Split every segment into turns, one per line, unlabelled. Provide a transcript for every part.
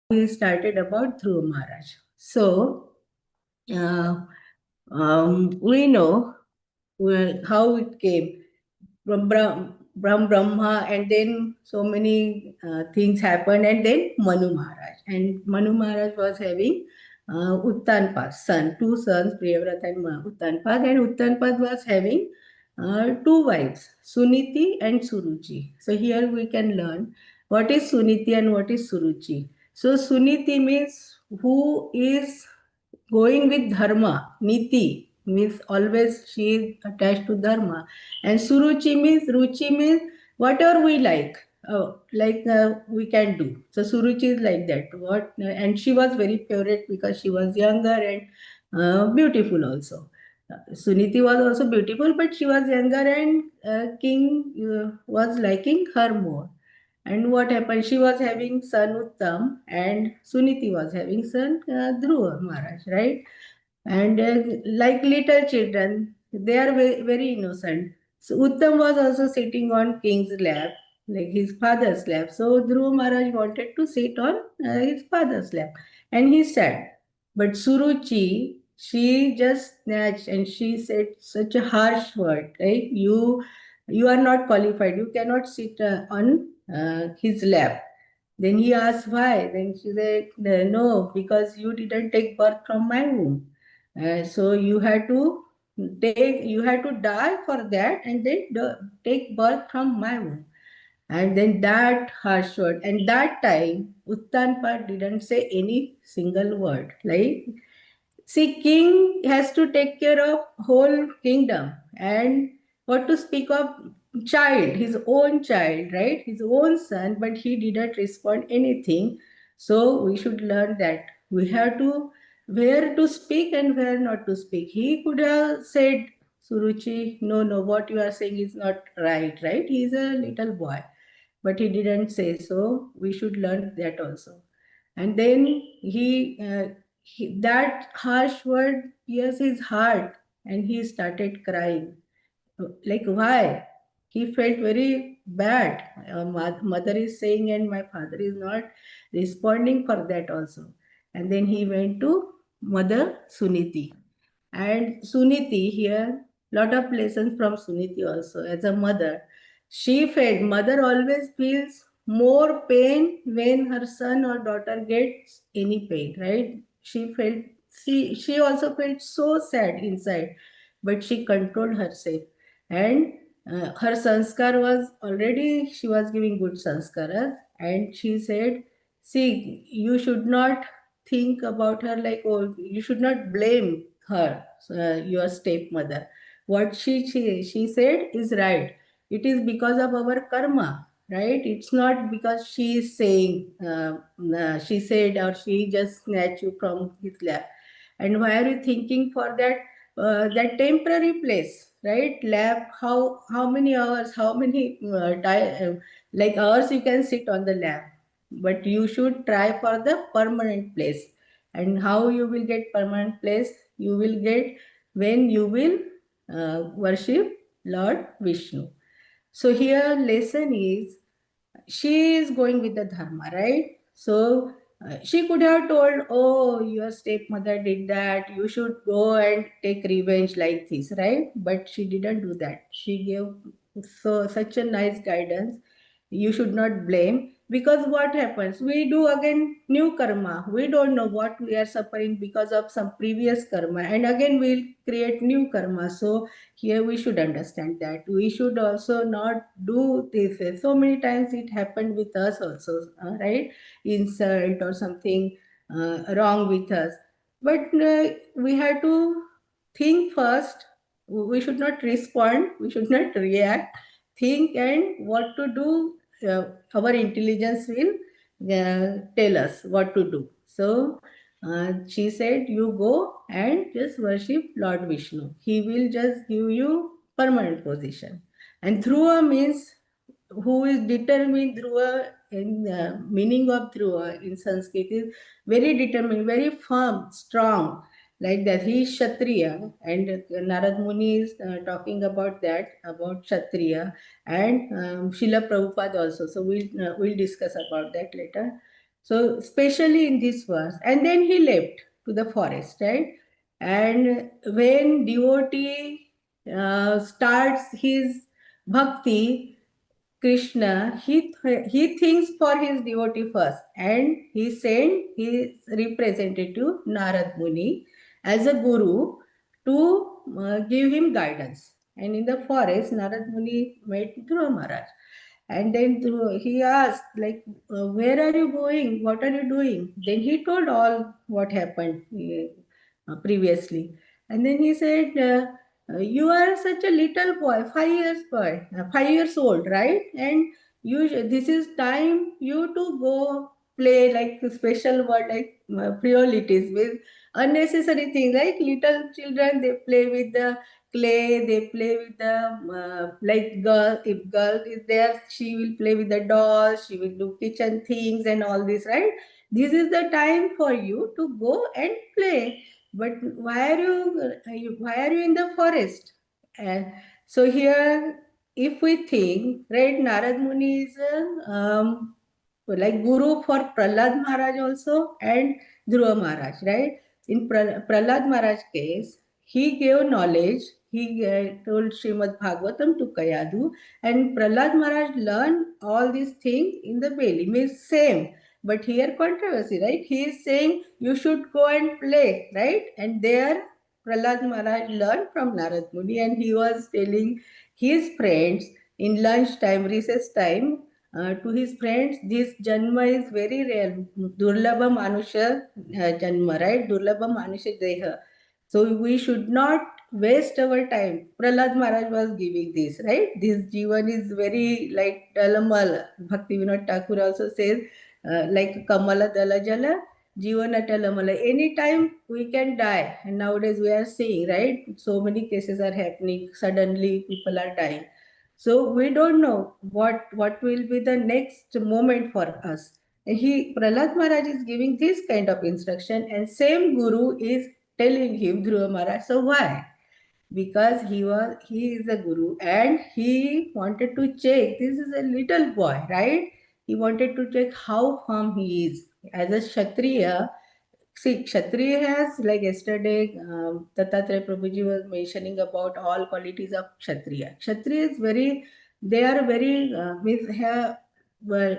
we started about Dhruva Maharaj. So, uh, we know how it came from Brahma, and then so many things happened, and then Manu Maharaj. And Manu Maharaj was having Uttanpad, two sons, Priyavrata and Uttanpad, and Uttanpad was having two wives, Suniti and Suruchi. So here we can learn what is Suniti and what is Suruchi. So Suniti means who is going with dharma, niti means always she is attached to dharma, and ruchi means whatever we like we can do. So Suruchi is like that. And she was very pure because she was younger and beautiful also. Suniti was also beautiful, but she was younger, and king was liking her more. And what happened? She was having son Uttam, and Suniti was having son Dhruva Maharaj, right? And like little children, they are very innocent. So Uttam was also sitting on king's lap, like his father's lap. So Dhruva Maharaj wanted to sit on his father's lap, and he sat. But Suruchi, she just snatched and she said such a harsh word, right? You are not qualified. You cannot sit on his lap. Then he asked why. Then she said, no, because you didn't take birth from my womb. So you had to die for that, and then take birth from my womb. And then that harsh word. And that time, Uttanpad didn't say any single word. Like, see, king has to take care of whole kingdom, and what to speak of child, his own child, right? His own son, but he didn't respond anything. So we should learn that we have to where to speak and where not to speak. He could have said, Suruchi, no, no, what you are saying is not right, right? He is a little boy, but he didn't say so. We should learn that also. And then that harsh word pierced his heart, and he started crying. Like, why? He felt very bad. Mother is saying, and my father is not responding for that also. And then he went to Mother Suniti. And Suniti here, lot of lessons from Suniti also. As a mother, she felt, mother always feels more pain when her son or daughter gets any pain, right? She also felt so sad inside, but she controlled herself. And her sanskar was already, she was giving good sanskaras, and she said, see, you should not think about her like, oh, you should not blame her, your stepmother. What she said is right. It is because of our karma, right? It's not because she is saying, she said, or she just snatched you from his lap. And why are you thinking for that temporary place, right? Lap, how many hours, how many like hours you can sit on the lap, but you should try for the permanent place. And how you will get permanent place? You will get when you will worship Lord Vishnu. So here lesson is, she is going with the dharma, right? So she could have told, oh, your stepmother did that, you should go and take revenge like this, right? But she didn't do that. She gave such a nice guidance. You should not blame, because what happens, we do again new karma. We don't know what we are suffering because of some previous karma, and again we'll create new karma. So here we should understand that we should also not do this. So many times it happened with us also, right? Insult or something wrong with us, but we have to think first. We should not respond, we should not react. Think, and what to do, our intelligence will tell us what to do. So she said, you go and just worship Lord Vishnu. He will just give you permanent position. And Dhruva means who is determined. Dhruva, in the meaning of Dhruva in Sanskrit, is very determined, very firm, strong, like that. He is Kshatriya, and Narad Muni is talking about that, about Kshatriya, and Srila Prabhupada also. So we'll discuss about that later. So, especially in this verse, and then he left to the forest, right? And when devotee starts his bhakti, Krishna, he thinks for his devotee first, and he sent his representative Narad Muni as a guru to give him guidance. And in the forest, Narad Muni met Dhruva Maharaj, and then he asked, like, where are you going? What are you doing? Then he told all what happened previously. And then he said, you are such a little boy, 5 years old, right? And this is time you to go play, like a special word, like priorities with unnecessary things, like little children, they play with the clay, they play with the like girl, if girl is there, she will play with the dolls, she will do kitchen things and all this, right? This is the time for you to go and play. But why are you in the forest? And so here, if we think, right, Narad Muni is like guru for Prahlad Maharaj also and Dhruva Maharaj, right? In Prahlad Maharaj case, he gave knowledge. He told Shreemad Bhagavatam to Kayadu, and Prahlad Maharaj learned all these things in the Beli. Means same, but here controversy, right? He is saying you should go and play, right? And there Prahlad Maharaj learned from Narad Muni, and he was telling his friends in lunch time, recess time, to his friends, this janma is very rare. Durlabha manusha janma, right? Durlabha manusha deha. So we should not waste our time. Prahlad Maharaj was giving this, right? This jivan is very like talamal. Bhakti Vinod Thakur also says, like Kamala Dala Jala, Jivana Talamala. Anytime we can die. And nowadays we are seeing, right? So many cases are happening. Suddenly people are dying. So we don't know what will be the next moment for us. And Prahlad Maharaj is giving this kind of instruction, and same Guru is telling him, Dhruva Maharaj. So why? Because he is a guru, and he wanted to check. This is a little boy, right? He wanted to check how firm he is as a Kshatriya. See, Kshatriya has, like yesterday, Dattatreya Prabhuji was mentioning about all qualities of Kshatriya. Kshatriya is they are very, well,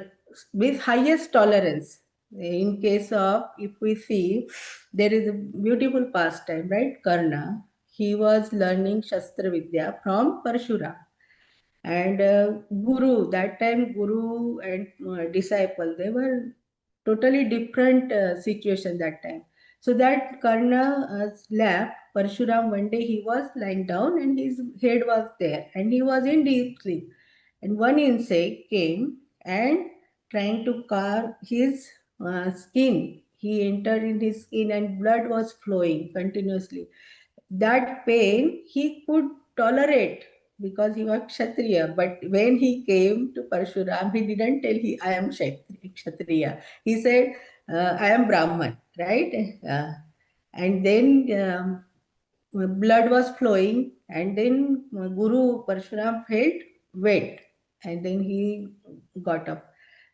with highest tolerance. In case of, if we see, there is a beautiful pastime, right? Karna. He was learning Shastra Vidya from Parshurama. And Guru, that time Guru and disciple, they were totally different situation that time. So that Karna left Parshuram one day, he was lying down and his head was there and he was in deep sleep. And one insect came and trying to carve his skin. He entered in his skin and blood was flowing continuously. That pain he could tolerate because he was Kshatriya. But when he came to Parshuram, he didn't tell I am Kshatriya. He said, I am Brahman, right? And then blood was flowing, and then Guru Parshuram felt wet, and then he got up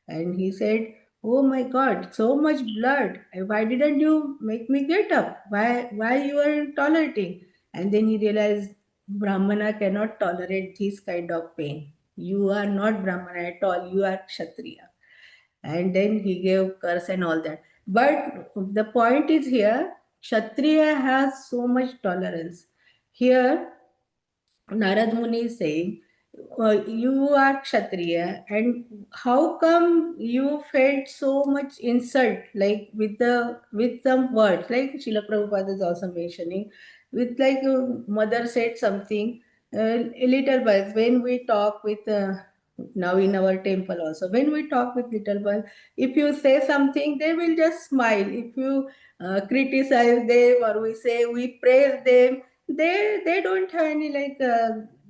and he said, oh my God, so much blood. Why didn't you make me get up? Why you are tolerating? And then he realized Brahmana cannot tolerate this kind of pain. You are not Brahmana at all. You are Kshatriya. And then he gave curse and all that. But the point is here, Kshatriya has so much tolerance. Here, Narad Muni is saying, you are Kshatriya, and how come you felt so much insult, like with some words, like Srila Prabhupada is also mentioning, with like mother said something, a little boys, when we talk with now in our temple also, when we talk with little boys, if you say something, they will just smile. If you criticize them or we say we praise them, they don't have any like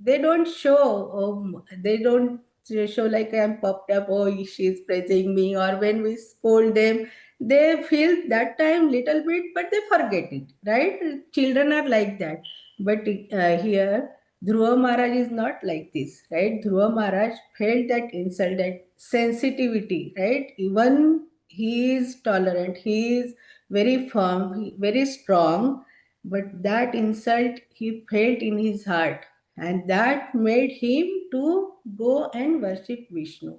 they don't show they don't show like I'm puffed up, oh she's praising me, or when we scold them, they feel that time little bit but they forget it, right? Children are like that. But here Dhruva Maharaj is not like this, right? Dhruva Maharaj felt that insult, that sensitivity, right? Even he is tolerant, he is very firm, very strong, but that insult he felt in his heart, and that made him to go and worship Vishnu.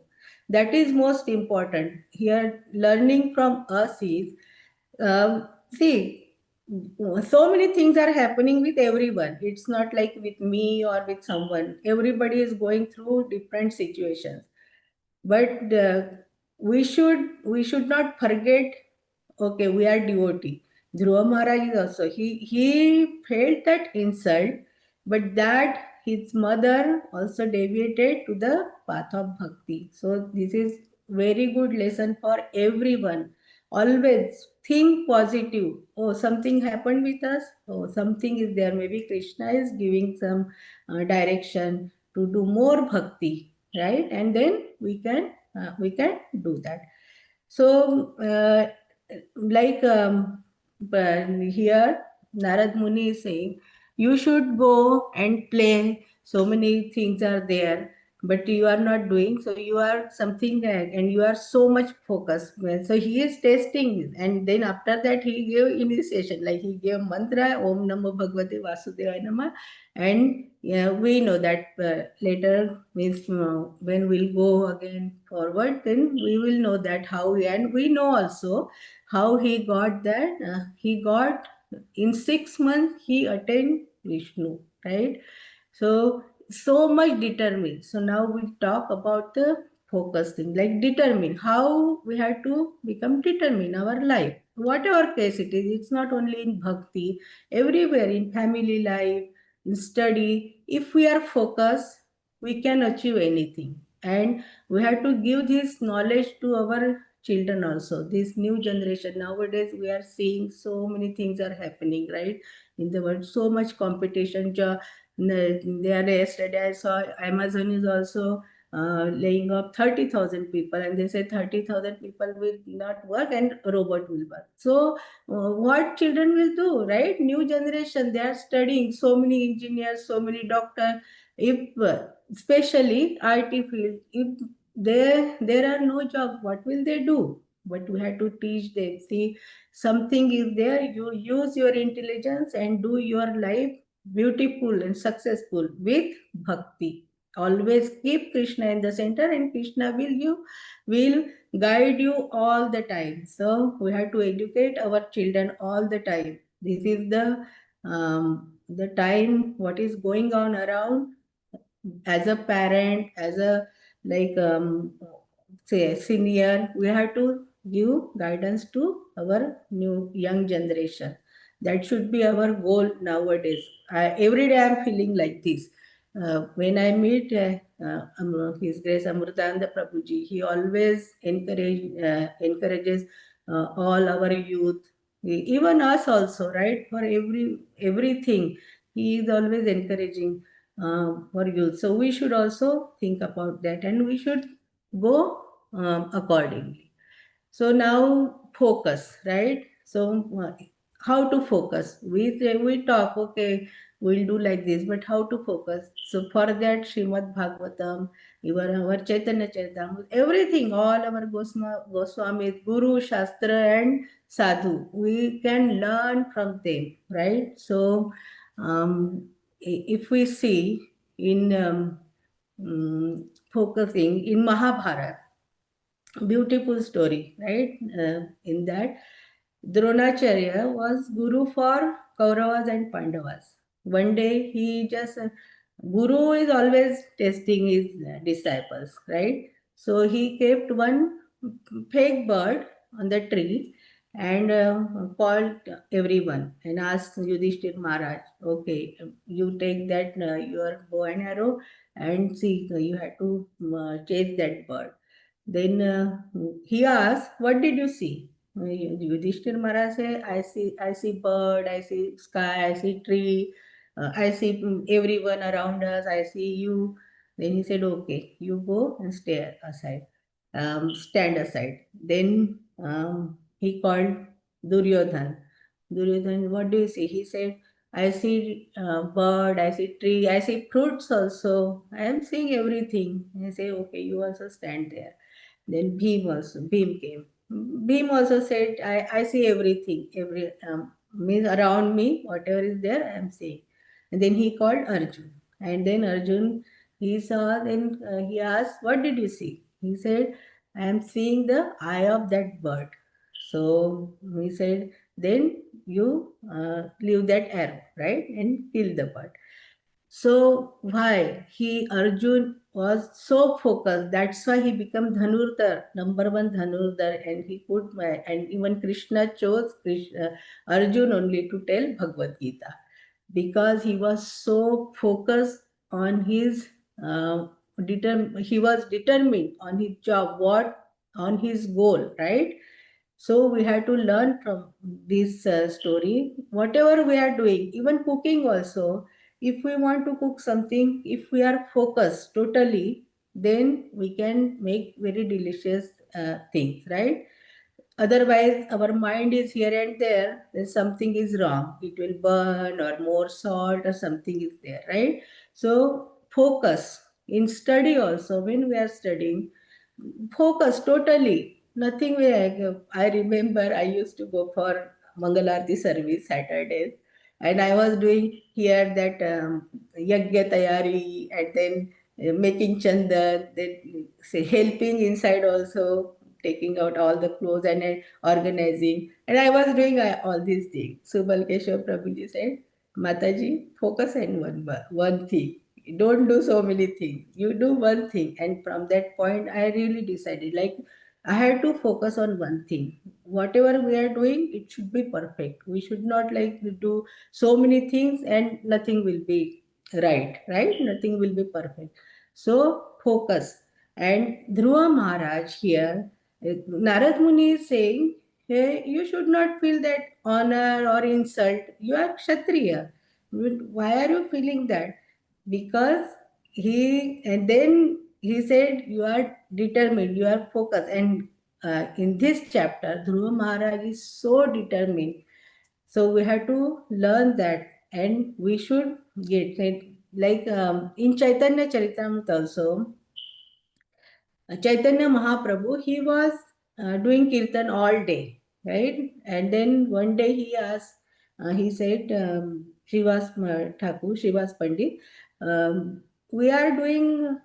That is most important. Here, learning from us is, see, so many things are happening with everyone. It's not like with me or with someone. Everybody is going through different situations, but we should not forget. Okay, we are devotee. Dhruva Maharaj is also, he felt that insult, but that his mother also deviated to the path of bhakti. So this is very good lesson for everyone. Always think positive. Oh, something happened with us. Oh, something is there. Maybe Krishna is giving some direction to do more bhakti, right? And then we can do that. So, like here, Narad Muni is saying, you should go and play. So many things are there, but you are not doing. So you are something, and you are so much focused. Well, so he is testing, and then after that he gave initiation, like he gave mantra, Om Namo Bhagavate Vasudevaya Namah, and yeah, we know that later means when we'll go again forward, then we will know that how and we know also how he got that. He got in 6 months he attained Vishnu, right? So much determined. So now we talk about the focus thing, like determine how we have to become determined in our life. Whatever case it is, it's not only in bhakti, everywhere in family life, in study. If we are focused, we can achieve anything. And we have to give this knowledge to our children also. This new generation nowadays, we are seeing so many things are happening, right? In the world, so much competition. There yesterday I saw Amazon is also laying off 30,000 people, and they say 30,000 people will not work and robot will work. So what children will do, right? New generation, they are studying, so many engineers, so many doctors. If especially IT field, if there are no job, what will they do? But we have to teach them. See, something is there. You use your intelligence and do your life beautiful and successful with bhakti. Always keep Krishna in the center, and Krishna will guide you all the time. So we have to educate our children all the time. This is the time what is going on around. As a parent, as a like say senior, we have to give guidance to our new young generation. That should be our goal nowadays. Every day I'm feeling like this. When I meet His Grace Amrutananda Prabhuji, he always encourages all our youth, even us also, right? For everything, he is always encouraging for youth. So we should also think about that, and we should go accordingly. So now focus, right? So how to focus? We talk, okay, we'll do like this, but how to focus? So for that, Shreemad Bhagavatam, even our Chaitanya Charitamrita, everything, all our Goswamis, Guru, Shastra, and Sadhu, we can learn from them, right? So if we see in focusing in Mahabharata, beautiful story, right? In that, Dronacharya was guru for Kauravas and Pandavas. One day, Guru is always testing his disciples, right? So he kept one fake bird on the tree and called everyone and asked Yudhishthir Maharaj, okay, you take that your bow and arrow and see, you have to chase that bird. Then he asked, what did you see? Yudhishthir Maharaj said, I see bird, I see sky, I see tree, I see everyone around us, I see you. Then he said, okay, you go and stay aside, stand aside. Then he called Duryodhan. Duryodhan, what do you see? He said, I see bird, I see tree, I see fruits also. I am seeing everything. And he said, okay, you also stand there. Then Bhim came. Bhim also said, I see everything, means around me, whatever is there, I am seeing. And then he called Arjun. And then Arjun, he saw, then he asked, what did you see? He said, I am seeing the eye of that bird. So he said, then you leave that arrow, right? And kill the bird. So why he Arjun was so focused? That's why he became Dhanurdhar, number one Dhanurdhar, and he could. And even Krishna chose Arjun only to tell Bhagavad Gita because he was so focused on his he was determined on his job, what on his goal, right? So we have to learn from this story. Whatever we are doing, even cooking also, if we want to cook something, if we are focused totally, then we can make very delicious things, right? Otherwise, our mind is here and there, then something is wrong. It will burn or more salt or something is there, right? So focus in study also. When we are studying, focus totally. Nothing we I remember I used to go for Mangalarti service Saturdays, and I was doing here that Yagya Tayari, and then making chandan, then say helping inside also, taking out all the clothes and organizing. And I was doing all these things. So Balkeshwar Prabhuji said, Mataji, focus on one thing. Don't do so many things. You do one thing. And from that point, I really decided like I had to focus on one thing. Whatever we are doing, it should be perfect. We should not like do so many things and nothing will be right? Nothing will be perfect. So focus. And Dhruva Maharaj here, Narad Muni is saying, hey, you should not feel that honor or insult. You are Kshatriya. Why are you feeling that? Because and then he said, you are determined, you are focused. And in this chapter, Dhruva Maharaj is so determined. So we have to learn that, and we should get it. Like in Chaitanya Charitamrita also, Chaitanya Mahaprabhu, he was doing kirtan all day, right? And then one day he asked, he said, Srivas Thakur, Srivas Pandit, we are doing,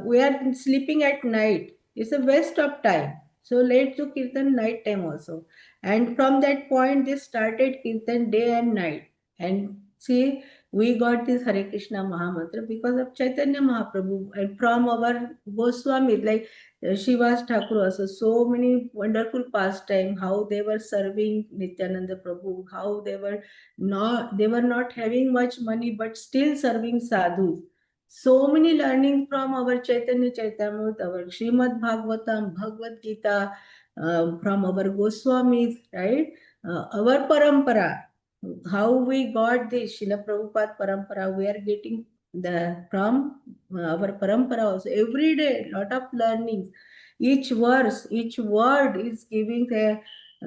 we are sleeping at night. It's a waste of time. So let's do kirtan night time also. And from that point, they started kirtan day and night. And see, we got this Hare Krishna Mahamantra because of Chaitanya Mahaprabhu and from our Goswami, like Shivas Thakur also, so many wonderful pastime, how they were serving Nityananda Prabhu, how they were not having much money, but still serving sadhus. So many learning from our Chaitanya Charitamrita, our Shreemad Bhagavatam, Bhagavad Gita, from our Goswamis, right? Our parampara, how we got this Srila Prabhupada parampara, we are getting the from our parampara also. Every day, lot of learnings. Each verse, each word is giving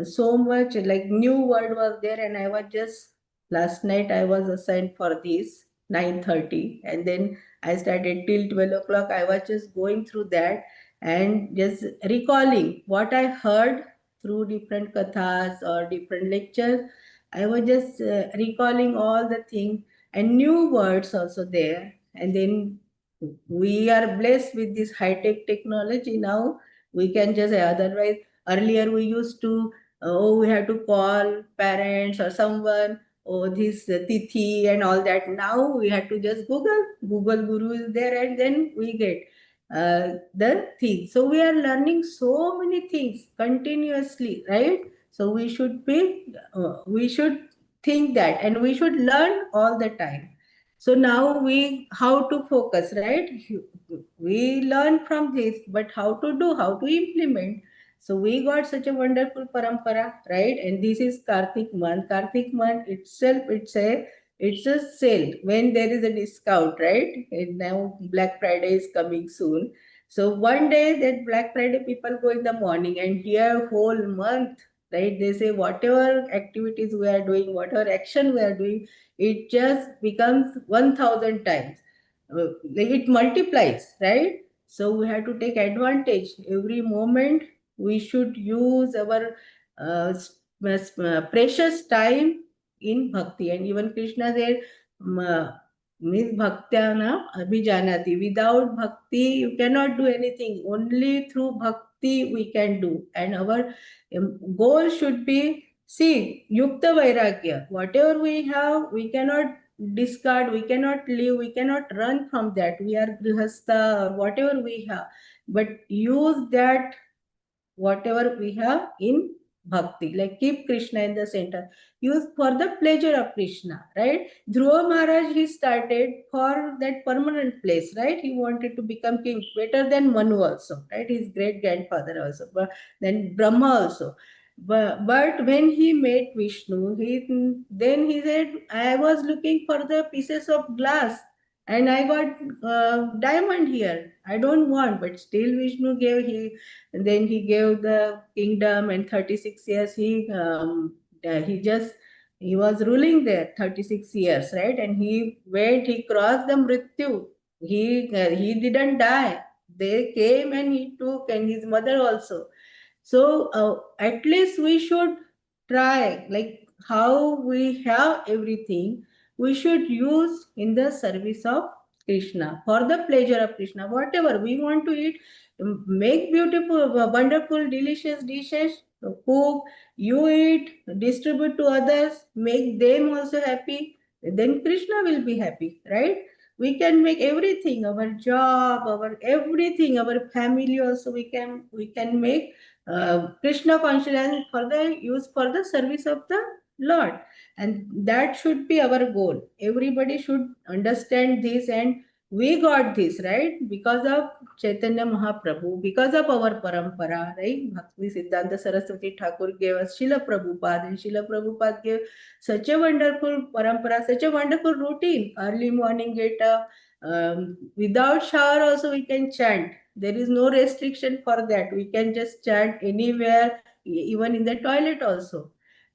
so much, like new word was there, and I was just last night I was assigned for this 9:30, and then I started till 12 o'clock. I was just going through that and just recalling what I heard through different kathas or different lectures. I was just recalling all the things and new words also there. And then we are blessed with this high-tech technology now. We can just, otherwise, earlier we used to, oh, we have to call parents or someone, oh, this Tithi and all that. Now we have to just Google Guru is there, and then we get the thing. So we are learning so many things continuously, right? So we should think that, and we should learn all the time. So now how to focus, right? We learn from this, but how to do, how to implement. So we got such a wonderful parampara, right? And this is Kartik month. Kartik month itself, it's a sale when there is a discount, right? And now Black Friday is coming soon. So one day that Black Friday people go in the morning, and here whole month, right? They say whatever activities we are doing, whatever action we are doing, it just becomes 1000 times. Like it multiplies, right? So we have to take advantage every moment. we should use our precious time in bhakti. And even Krishna said, means bhaktyana abhijanati. Without bhakti, you cannot do anything. Only through bhakti we can do. And our goal should be, see, yukta vairagya. Whatever we have, we cannot discard, we cannot leave, we cannot run from that. We are grihastha or whatever we have, but use that whatever we have in bhakti, like keep Krishna in the center, use for the pleasure of Krishna, right? Dhruva Maharaj, he started for that permanent place, right? He wanted to become king, better than Manu also, right? His great grandfather also, but then Brahma also. But when he met Vishnu, then he said, I was looking for the pieces of glass and I got diamond here. I don't want, but still Vishnu gave. And then he gave the kingdom, and 36 years he was ruling there 36 years, right? And he crossed the Mrityu. He didn't die. They came and he took, and his mother also. So at least we should try, like how we have everything, we should use in the service of Krishna, for the pleasure of Krishna. Whatever we want to eat, make beautiful, wonderful, delicious dishes, cook, you eat, distribute to others, make them also happy. Then Krishna will be happy, right? We can make everything, our job, our everything, our family also, we can make Krishna consciousness for the use for the service of the Lord. And that should be our goal. Everybody should understand this, and we got this, right? Because of Chaitanya Mahaprabhu, because of our parampara, right? Bhakti Siddhanta Saraswati Thakur gave us Srila Prabhupada, and Srila Prabhupada gave such a wonderful parampara, such a wonderful routine. Early morning get up, without shower also we can chant. There is no restriction for that. We can just chant anywhere, even in the toilet also.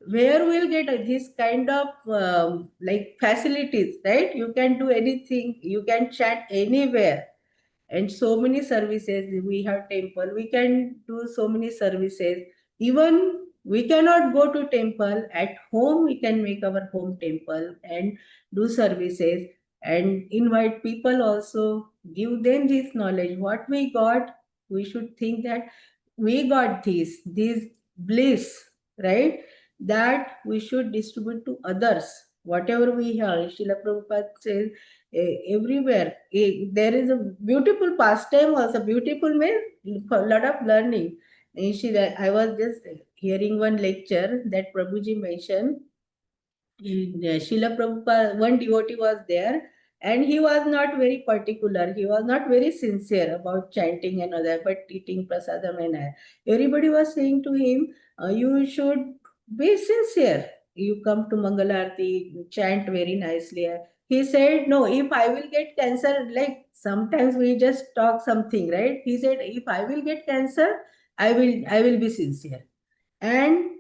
Where we'll get this kind of like facilities, right? You can do anything, you can chant anywhere. And so many services, we have temple, we can do so many services. Even we cannot go to temple, at home we can make our home temple and do services, and invite people also, give them this knowledge what we got. We should think that we got this bliss, right? That we should distribute to others. Whatever we have, Srila Prabhupada says, everywhere. There is a beautiful pastime also. Beautiful means a lot of learning. I was just hearing one lecture that Prabhuji mentioned. Srila Prabhupada, one devotee was there, and he was not very particular. He was not very sincere about chanting and all that, but eating prasadam and all. Everybody was saying to him, you should be sincere. You come to Mangalarti, chant very nicely. He said, no, if I will get cancer, like sometimes we just talk something, right? He said, if I will get cancer, I will be sincere. And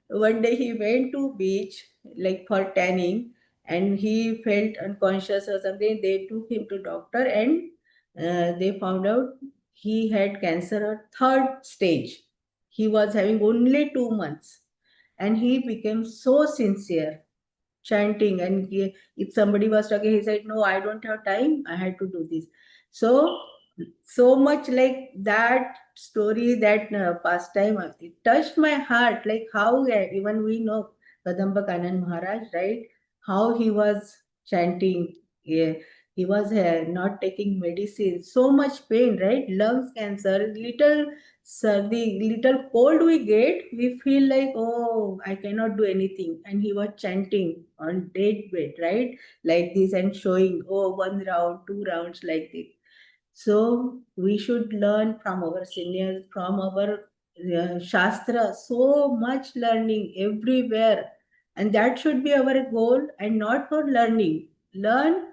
one day he went to beach like for tanning, and he felt unconscious or something. They took him to doctor, and they found out he had cancer at third stage. He was having only 2 months, and he became so sincere chanting. And if somebody was talking, he said, no, I don't have time, I had to do this. So much like that story, that pastime, it touched my heart, like how even we know Kadamba Kanan Maharaj, right? How he was chanting. Yeah, he was not taking medicine, so much pain, right? Lungs cancer, little the little cold we get, we feel like, oh, I cannot do anything. And he was chanting on dead bed, right? Like this, and showing, oh, 1 round, 2 rounds, like this. So we should learn from our seniors, from our Shastra, so much learning everywhere. And that should be our goal, and not for learning. Learn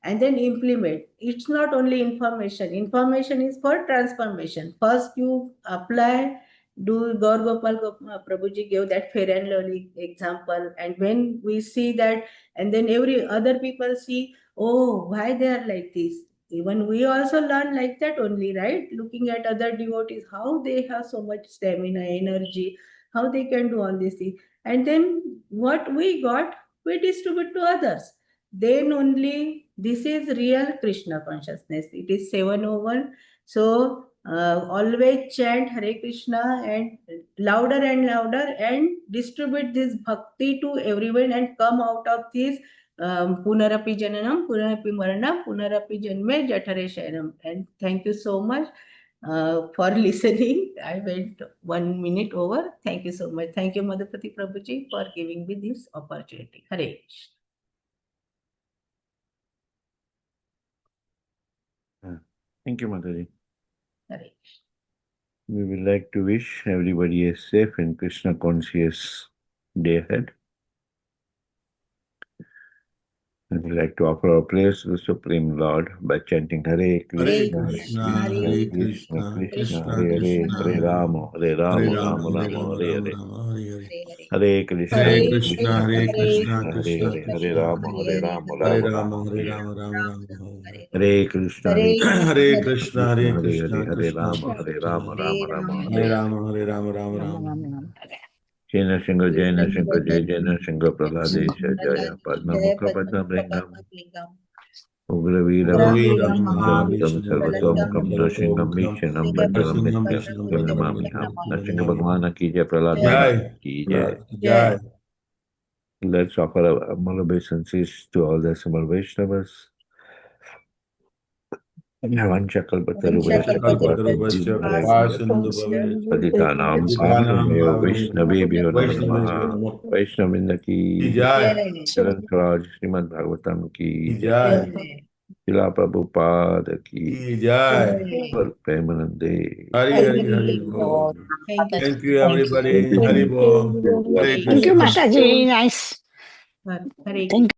and then implement. It's not only information. Information is for transformation. First you apply, do. Gaur Gopal Prabhuji gave that fair and lovely example. And when we see that, and then every other people see, oh, why they are like this? Even we also learn like that only, right? Looking at other devotees, how they have so much stamina, energy, how they can do all these things. And then what we got, we distribute to others. Then only this is real Krishna consciousness. It is 701. So always chant Hare Krishna and louder and distribute this bhakti to everyone and come out of this Punarapi Jananam, Punarapi Maranam, Punarapi Janme Jatare Sharanam. And thank you so much for listening. I went 1 minute over. Thank you so much. Thank you, Madhupati Prabhuji, for giving me this opportunity. Hare Krishna.
Thank you, Mataji.
Hare Krishna.
We would like to wish everybody a safe and Krishna conscious day ahead. And we'd like to offer our prayers to the Supreme Lord by chanting Hare Krishna,
Hare Krishna,
Krishna,
Krishna
Hare Hare,
Krishna,
Hare Rama, Hare
Hare
Rama,
Rama,
Rama
Hare
Rama,
Rama,
Hare
Rama
Hare.
Rama, Hare Hare.
Hare Krishna,
Hare
Hare
Krishna,
Krishna,
Hare
Krishna
Krishna,
Hare
Krishna
Hare, Hare
Krishna,
Rama, Hare Rama,
Hare
Rama
Rama,
Rama,
Hare
Hare
Rama,
Hare.
Rama Rama, Hare
Hare Krishna, Hare Krishna,
Hare Krishna,
Krishna
Hare
Hare Hare,
Krishna,
Hare
Krishna
Rama, Hare Rama,
Krishna,
Rama Rama,
Hare
Hare Hare.
Rama, Hare Rama, Rama Rama.
Jena Singha, Jena Singha, Jai Jena Singha, Praladesha Jaya, Padma Mukha Padma Bringam, Ugra Veera
Veeram
Mangalam, Dantam
Mahavishnu
Sarvatomukam, Nrsimham
Mukam,
Vishnam, Barjalam
Narasimham
Nityam,
Vishnam
Tam
Bhajaram
Namami Ham. Nrsimha
Bhajaram.
Bhagwana ki Jai, Prahlad
Jai,
Maharaj ki Jai.
Jai.
Let's offer a obeisances to all the Simul Vaishnavas. Vanchakalpataruvaisya
Kalpatarubhasya Kripasindhu Bhavesh.
Patitanam
Vitanam
Pavanebhyo
Bhavanebhyo
Vaishnavebhyo Namo
Vaishnavebhyo
Namaha.
Namo.
Vaishnavinda ki
Jai,
Charan Shreemad Bhagavatam ki
Jai,
Srila Prabhupada ki
Jai.
Premanande.
Hari Hari Hari Bol.
Thank you.
Thank you
Thank
everybody.
you.
Hari Bol. Hare
Thank you,
Krishna.
Mataji. Nice.
Hare
Thank